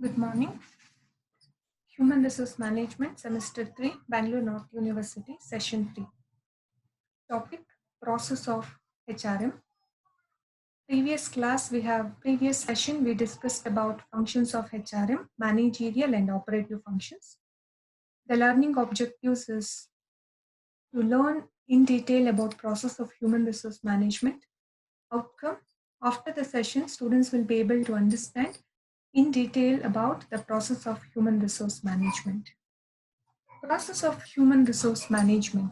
Good morning. Human Resource Management, Semester 3, Bangalore North University, Session 3. Topic, Process of HRM. Previous session, we discussed about functions of HRM, managerial and operative functions. The learning objectives is to learn in detail about process of human resource management. Outcome, after the session, students will be able to understand in detail about the process of human resource management. Process of human resource management.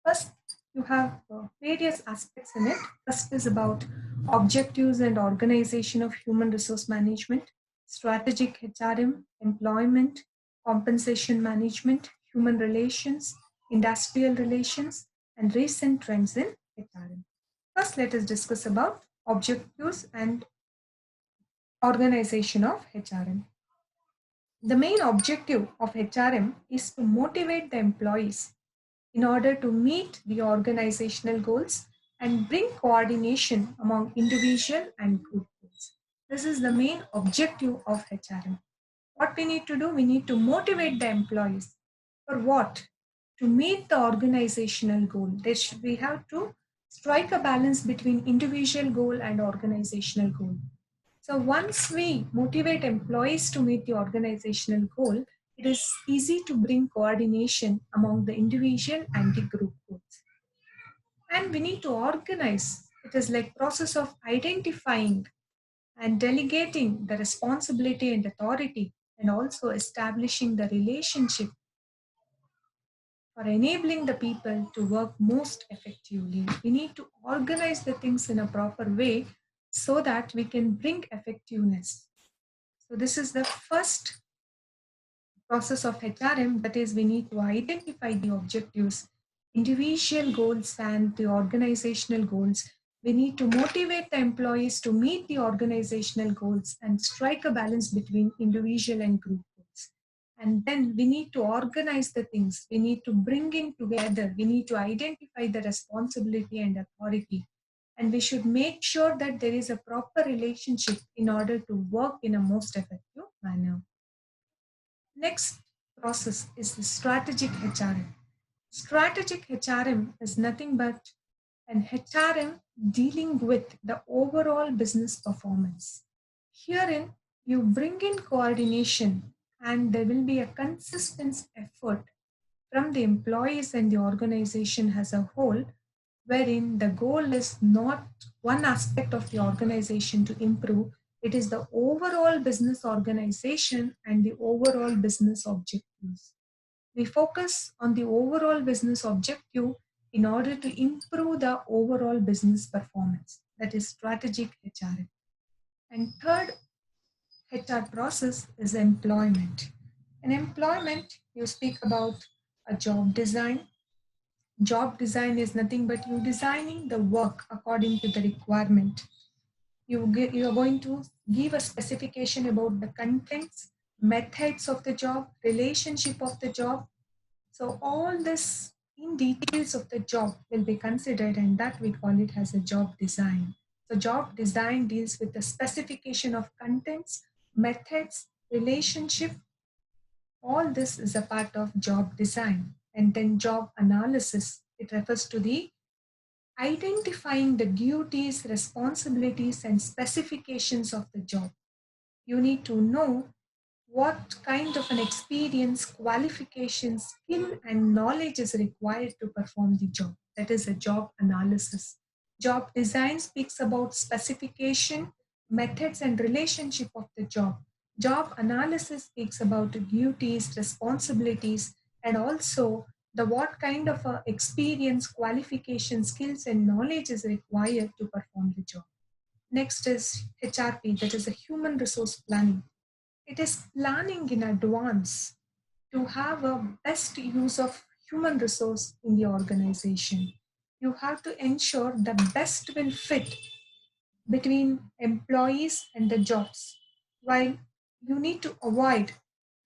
First, you have various aspects in it. First is about objectives and organization of human resource management, strategic HRM, employment, compensation management, human relations, industrial relations, and recent trends in HRM. First, let us discuss about objectives and organization of HRM. The main objective of HRM is to motivate the employees in order to meet the organizational goals and bring coordination among individual and group goals. This is the main objective of HRM. What we need to do, we need to motivate the employees. For what? To meet the organizational goal. We have to strike a balance between individual goal and organizational goal. So once we motivate employees to meet the organizational goal, it is easy to bring coordination among the individual and the group goals. And we need to organize. It is like process of identifying and delegating the responsibility and authority, and also establishing the relationship for enabling the people to work most effectively. We need to organize the things in a proper way so that we can bring effectiveness. So this is the first process of HRM, that is, we need to identify the objectives, individual goals and the organizational goals. We need to motivate the employees to meet the organizational goals and strike a balance between individual and group goals. And then we need to organize the things. We need to bring in together. We need to identify the responsibility and authority. And we should make sure that there is a proper relationship in order to work in a most effective manner. Next process is the strategic HRM. Strategic HRM is nothing but an HRM dealing with the overall business performance. Herein, you bring in coordination and there will be a consistent effort from the employees and the organization as a whole, wherein the goal is not one aspect of the organization to improve, it is the overall business organization and the overall business objectives. We focus on the overall business objective in order to improve the overall business performance. That is strategic HRM. And third HR process is employment. In employment, you speak about a job design. Job design is nothing but you designing the work according to the requirement. You are going to give a specification about the contents, methods of the job, relationship of the job. So all this in details of the job will be considered, and that we call it as a job design. So job design deals with the specification of contents, methods, relationship. All this is a part of job design. And then job analysis, it refers to the identifying the duties, responsibilities, and specifications of the job. You need to know what kind of an experience, qualification, skill, and knowledge is required to perform the job. That is a job analysis. Job design speaks about specification, methods, and relationship of the job. Job analysis speaks about the duties, responsibilities, and also the what kind of experience, qualification, skills, and knowledge is required to perform the job. Next is HRP, that is a human resource planning. It is planning in advance to have a best use of human resource in the organization. You have to ensure the best will fit between employees and the jobs, while you need to avoid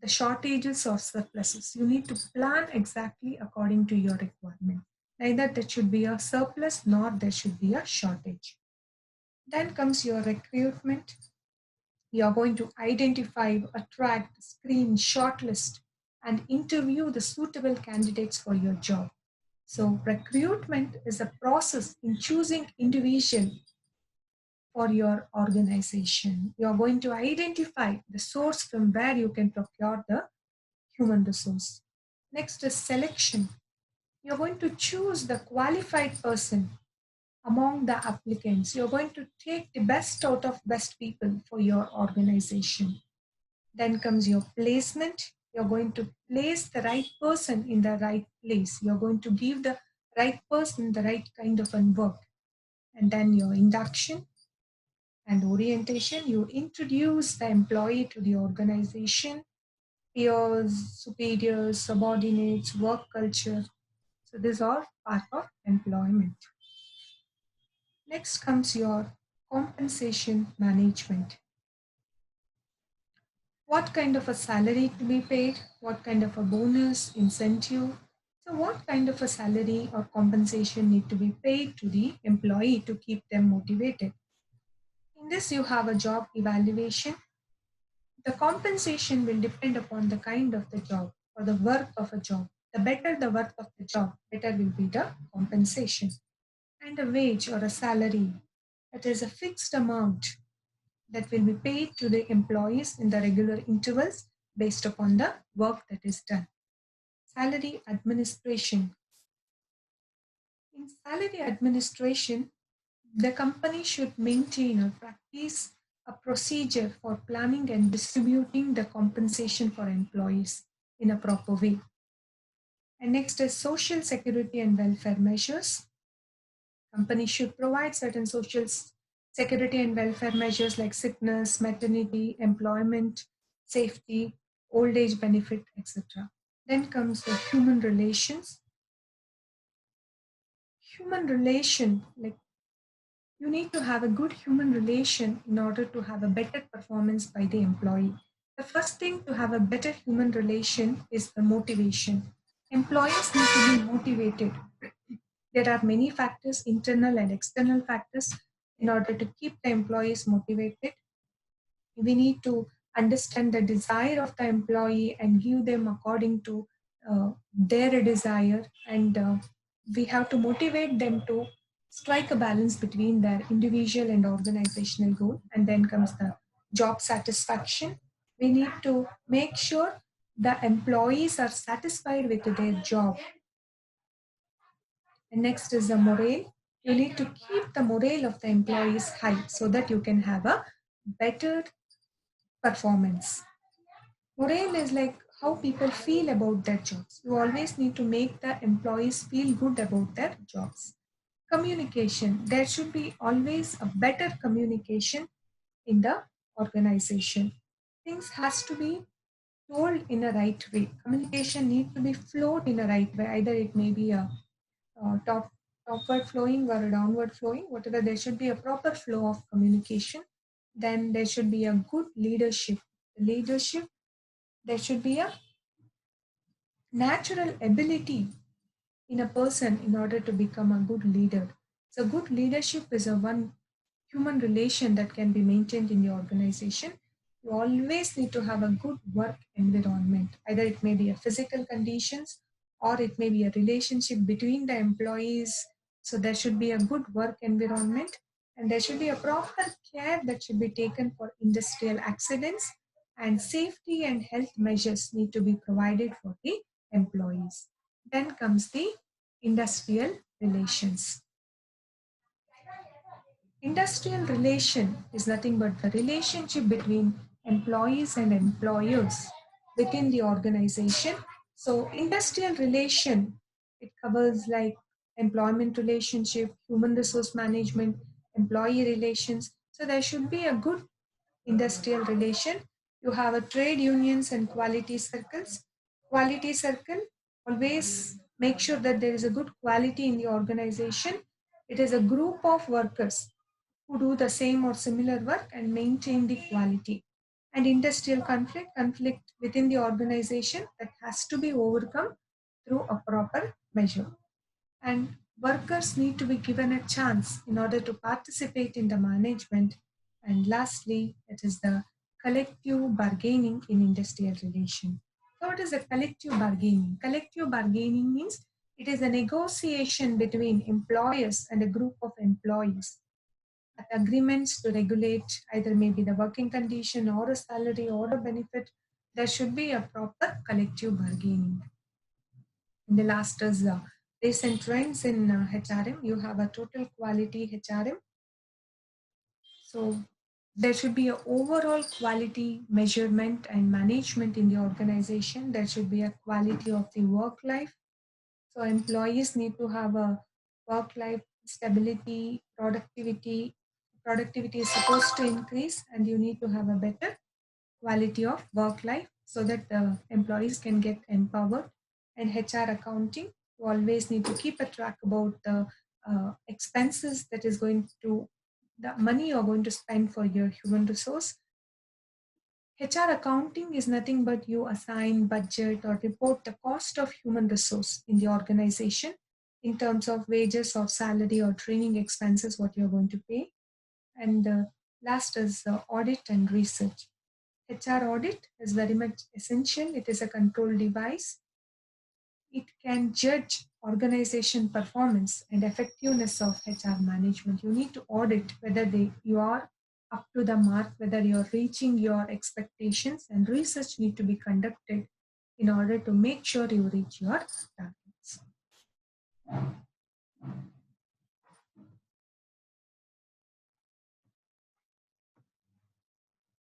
the shortages or surpluses. You need to plan exactly according to your requirement. Neither there should be a surplus nor there should be a shortage. Then comes your recruitment. You are going to identify, attract, screen, shortlist, and interview the suitable candidates for your job. So, recruitment is a process in choosing individual for your organization. You are going to identify the source from where you can procure the human resource. Next is selection. You're going to choose the qualified person among the applicants. You're going to take the best out of best people for your organization. Then comes your placement. You're going to place the right person in the right place. You're going to give the right person the right kind of work. And then your induction and orientation. You introduce the employee to the organization, peers, superiors, subordinates, work culture. So these are part of employment. Next comes your compensation management. What kind of a salary to be paid? What kind of a bonus, incentive? So what kind of a salary or compensation need to be paid to the employee to keep them motivated? In this, you have a job evaluation. The compensation will depend upon the kind of the job or the work of a job. The better the work of the job, better will be the compensation. And a wage or a salary, that is a fixed amount that will be paid to the employees in the regular intervals based upon the work that is done. Salary administration. In salary administration, the company should maintain or practice a procedure for planning and distributing the compensation for employees in a proper way. And next is social security and welfare measures. Companies should provide certain security and welfare measures like sickness, maternity, employment, safety, old age benefit, etc. Then comes the human relations. Human relation, like you need to have a good human relation in order to have a better performance by the employee. The first thing to have a better human relation is the motivation. Employees need to be motivated. There are many factors, internal and external factors, in order to keep the employees motivated. We need to understand the desire of the employee and give them according to their desire, and we have to motivate them to strike a balance between their individual and organizational goal. And then comes the job satisfaction. We need to make sure the employees are satisfied with their job. And next is the morale. You need to keep the morale of the employees high so that you can have a better performance. Morale is like how people feel about their jobs. You always need to make the employees feel good about their jobs. Communication. There should be always a better communication in the organization. Things has to be told in a right way. Communication need to be flowed in a right way. Either it may be a topward flowing or a downward flowing, whatever, there should be a proper flow of communication. Then there should be a good leadership. Leadership, there should be a natural ability in a person in order to become a good leader. So, good leadership is a one human relation that can be maintained in the organization. You always need to have a good work environment. Either it may be a physical conditions or it may be a relationship between the employees. So, there should be a good work environment, and there should be a proper care that should be taken for industrial accidents, and safety and health measures need to be provided for the employees. Then comes the industrial relations. Industrial relation is nothing but the relationship between employees and employers within the organization. So, industrial relation, it covers like employment relationship, human resource management, employee relations. So, there should be a good industrial relation. You have a trade unions and quality circles. Quality circle, always make sure that there is a good quality in the organization. It is a group of workers who do the same or similar work and maintain the quality. And industrial conflict within the organization that has to be overcome through a proper measure. And workers need to be given a chance in order to participate in the management. And lastly, it is the collective bargaining in industrial relation. So what is a collective bargaining? Collective bargaining means it is a negotiation between employers and a group of employees at agreements to regulate either maybe the working condition or a salary or a benefit. There should be a proper collective bargaining. And the last is recent trends in HRM. You have a total quality HRM. So there should be an overall quality measurement and management in the organization. There should be a quality of the work life. So employees need to have a work life stability, productivity. Productivity is supposed to increase, and you need to have a better quality of work life so that the employees can get empowered. And HR accounting, you always need to keep a track about the expenses that is going to the money you're going to spend for your human resource. HR accounting is nothing but you assign, budget, or report the cost of human resource in the organization in terms of wages or salary or training expenses, what you're going to pay. And last is audit and research. HR audit is very much essential. It is a control device. It can judge organization performance and effectiveness of HR management. You need to audit whether you are up to the mark, whether you're reaching your expectations, and research need to be conducted in order to make sure you reach your targets.